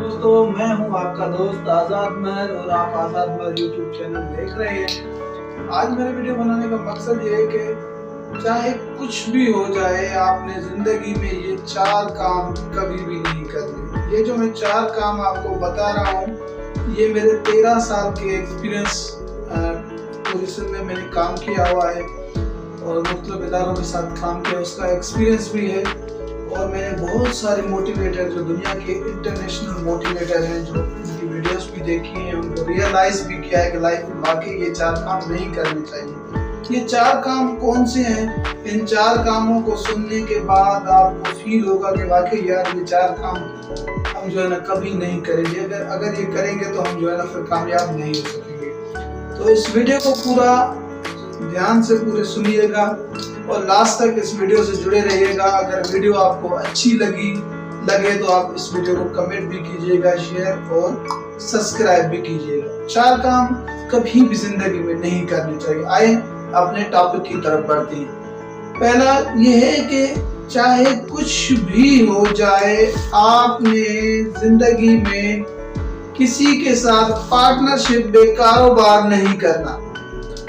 दोस्तों, मैं हूं आपका दोस्त आजाद महर और आप आजाद महर यूट्यूब चैनल देख रहे हैं। आज मेरे वीडियो बनाने का मकसद ये है कि चाहे कुछ भी हो जाए, आपने जिंदगी में ये 4 काम कभी भी नहीं करने। ये जो मैं 4 काम आपको बता रहा हूँ, ये मेरे 13 साल के एक्सपीरियंस पोजीशन में मैंने काम किया हुआ है और मुख्तलिफ इदारों के साथ काम किया, उसका एक्सपीरियंस भी है। और मैंने बहुत सारे मोटिवेटर जो दुनिया के इंटरनेशनल मोटिवेटर हैं, जो उनकी वीडियोस भी देखी हैं, उनको रियलाइज भी किया है कि लाइफ में वाकई ये 4 काम नहीं करने चाहिए। ये 4 काम कौन से हैं? इन 4 कामों को सुनने के बाद आपको फील होगा कि वाकई यार ये 4 काम हम जो है ना कभी नहीं करेंगे। अगर ये करेंगे तो हम जो है ना फिर कामयाब नहीं हो सकेंगे। तो इस वीडियो को पूरा ध्यान से पूरे सुनिएगा और लास्ट तक इस वीडियो से जुड़े रहिएगा। अगर वीडियो आपको अच्छी लगे तो आप इस वीडियो को कमेंट भी कीजिएगा, शेयर और सब्सक्राइब भी कीजिएगा। 4 काम कभी भी जिंदगी में नहीं करने चाहिए। आए अपने टॉपिक की तरफ बढ़ते हैं। पहला ये है कि चाहे कुछ भी हो जाए, आपने जिंदगी में किसी के साथ पार्टनरशिप में कारोबार नहीं करना।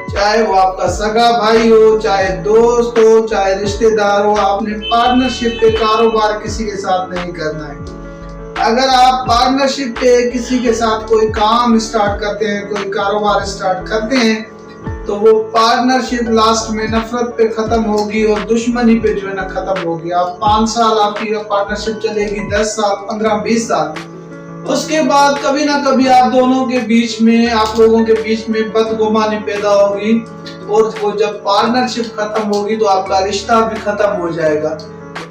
चाहे वो आपका सगा भाई हो, चाहे दोस्त हो, चाहे रिश्तेदार हो, आपने पार्टनरशिप पे कारोबार किसी के साथ नहीं करना है। अगर आप पार्टनरशिप पे किसी के साथ कोई काम स्टार्ट करते हैं, कोई कारोबार स्टार्ट करते हैं, तो वो पार्टनरशिप लास्ट में नफरत पे खत्म होगी और दुश्मनी पे जो है ना खत्म होगी। आप 5 साल आपकी पार्टनरशिप चलेगी, 10 साल, 15, 20 साल, उसके बाद कभी ना कभी आप दोनों के बीच में, आप लोगों के बीच में बदगुमानी पैदा होगी और वो जब पार्टनरशिप खत्म होगी तो आपका रिश्ता भी खत्म हो जाएगा।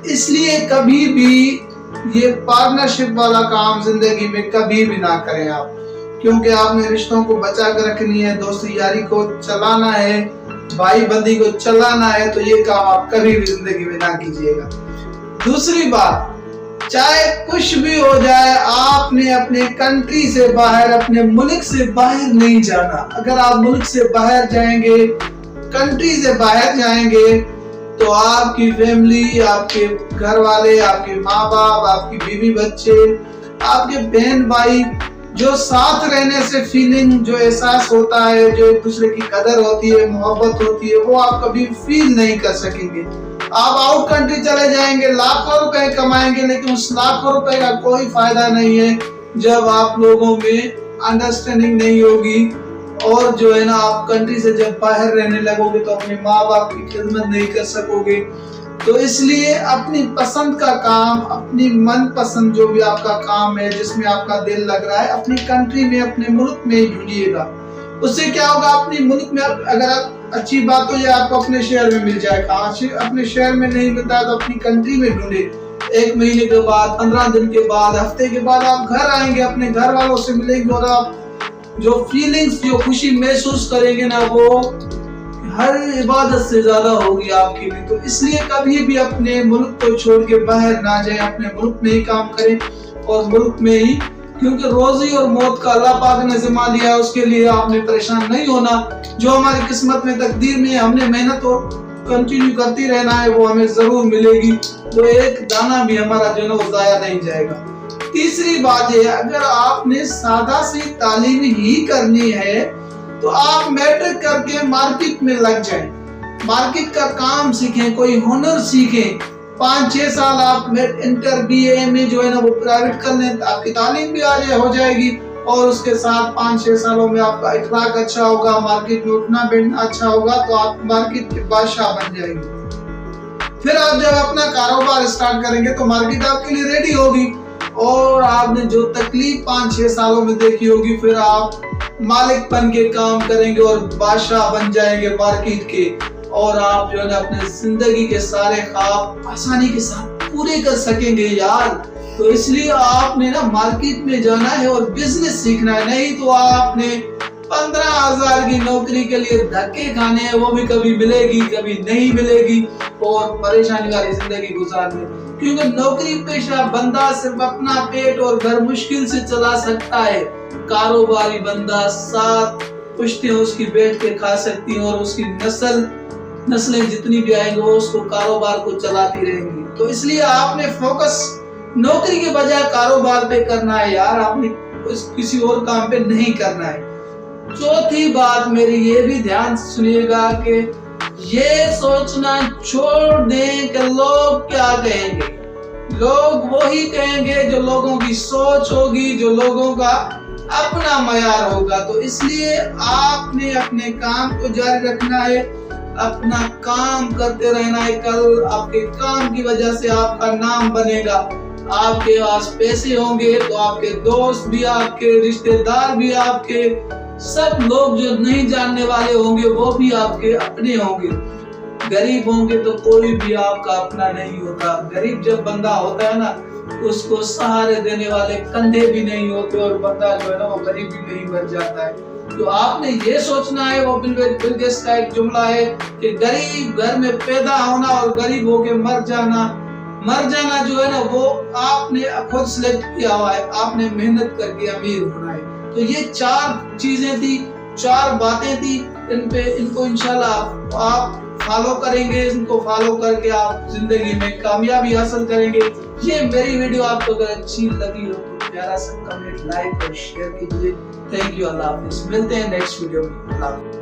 इसलिए कभी भी ये पार्टनरशिप वाला काम जिंदगी में कभी भी ना करें आप, क्योंकि आपने रिश्तों को बचा कर रखनी है, दोस्ती यारी को चलाना है, भाई बंदी को चलाना है, तो ये काम आप कभी भी जिंदगी में ना कीजिएगा। दूसरी बात, चाहे कुछ भी हो जाए, आपने अपने कंट्री से बाहर, अपने मुल्क से बाहर नहीं जाना। अगर आप मुल्क से बाहर जाएंगे, कंट्री से बाहर जाएंगे, तो आपकी फैमिली, आपके घर वाले, आपके माँ बाप, आपकी बीवी बच्चे, आपके बहन भाई, जो साथ रहने से फीलिंग, जो एहसास होता है, जो एक दूसरे की कदर होती है, मोहब्बत होती है, वो आप कभी फील नहीं कर सकेंगे। आप आउट कंट्री चले जाएंगे, लाखों रुपए कमाएंगे, लेकिन उस लाखों रुपए का कोई फायदा नहीं है जब आप लोगों में अंडरस्टैंडिंग नहीं होगी। और जो है ना, आप कंट्री से जब बाहर रहने लगोगे तो अपने माँ बाप की खिदमत नहीं कर सकोगे। तो इसलिए अपनी पसंद का काम, अपनी मन पसंद जो भी आपका काम है, जिसमें आपका दिल लग रहा है, अपनी कंट्री में, अपने मुल्क में ही ढूंढिएगा। उससे क्या होगा, अपने मुल्क में अगर आप, अच्छी बात तो ये आपको अपने शहर में मिल जाएगा, अपने शहर में नहीं मिलता है तो अपनी कंट्री में ढूंढे। 1 महीने के बाद, 15 दिन के बाद, हफ्ते के बाद आप घर आएंगे, अपने घर वालों से मिलेंगे और आप जो फीलिंग्स, जो खुशी महसूस करेंगे ना, वो हर इबादत से ज्यादा होगी आपके लिए। तो इसलिए कभी भी अपने मुल्क को छोड़ के बाहर ना जाएं, अपने मुल्क में ही काम करें और मुल्क में ही, क्योंकि रोजी और मौत का अल्लाह पाक ने जिम्मा लिया है, उसके लिए आपने परेशान नहीं होना। जो हमारी किस्मत में, तकदीर में, हमने मेहनत और कंटिन्यू करती रहना है, वो हमें जरूर मिलेगी। वो एक दाना भी हमारा जो है वो जाया नहीं जाएगा। तीसरी बात है, अगर आपने सादा सी तालीम ही करनी है तो आप मैट्रिक करके मार्केट में लग जाएं, मार्केट का काम सीखें, कोई हुनर सीखें। 5-6 साल आप इंटर BA में जो है ना वो प्राइवेट कर लें, आपकी तालीम भी हो जाएगी और उसके साथ 5-6 सालों में आपका इखलाक अच्छा होगा, मार्केट में उठना बैठना अच्छा होगा, तो आप मार्केट के बादशाह बन जाएंगे। फिर आप जब अपना कारोबार स्टार्ट करेंगे तो मार्केट आपके लिए रेडी होगी और आपने जो तकलीफ 5-6 सालों में देखी होगी, फिर आप मालिक बन के काम करेंगे और बादशाह बन जाएंगे मार्केट के, और आप जो है ना अपने जिंदगी के सारे ख्वाब आसानी के साथ पूरे कर सकेंगे यार। तो इसलिए आपने ना मार्केट में जाना है और बिजनेस सीखना है, नहीं तो आपने 15,000 की नौकरी के लिए धक्के खाने हैं, वो भी कभी मिलेगी कभी नहीं मिलेगी, और परेशानी वाली जिंदगी गुजारनी। क्योंकि नौकरी पेशा बंदा सिर्फ अपना पेट और घर मुश्किल से चला सकता है, कारोबारी बंदा 7 पुश्तें उसकी बैठ के खा सकती हैं और उसकी नस्लें जितनी भी आएंगी वो उसको कारोबार को चलाती रहेंगी। तो इसलिए आपने फोकस नौकरी के बजाय कारोबार पे करना है यार, आपने किसी और काम पे नहीं करना है। चौथी बात मेरी ये भी ध्यान सुनिएगा कि ये सोचना छोड़ दें कि लोग क्या कहेंगे। लोग वही कहेंगे जो लोगों की सोच होगी, जो लोगों का अपना मयार होगा। तो इसलिए आपने अपने काम को जारी रखना है, अपना काम करते रहना है। कल आपके काम की वजह से आपका नाम बनेगा, आपके पास पैसे होंगे तो आपके दोस्त भी, आपके रिश्तेदार भी, आपके सब लोग जो नहीं जानने वाले होंगे वो भी आपके अपने होंगे। गरीब होंगे तो कोई भी आपका अपना नहीं होता। गरीब जब बंदा होता है ना, उसको सहारे देने वाले कंधे भी नहीं होते और बंदा जो है ना वो गरीबी में ही मर जाता है। तो आपने ये सोचना है, वो बिल गेट्स का एक जुमला है कि गरीब घर में पैदा होना और गरीब होके मर जाना जो है ना वो आपने खुद सिलेक्ट किया हुआ है, आपने मेहनत करके अमीर होना है। तो ये 4 चीजें थी, 4 बातें थी, इनको इंशाल्लाह आप फॉलो करेंगे। इनको फॉलो करके आप जिंदगी में कामयाबी हासिल करेंगे। ये मेरी वीडियो आपको अगर अच्छी लगी हो तो प्यारा सा कमेंट, लाइक और शेयर कीजिए। थैंक यू, अल्लाह हाफिज। मिलते हैं नेक्स्ट वीडियो में।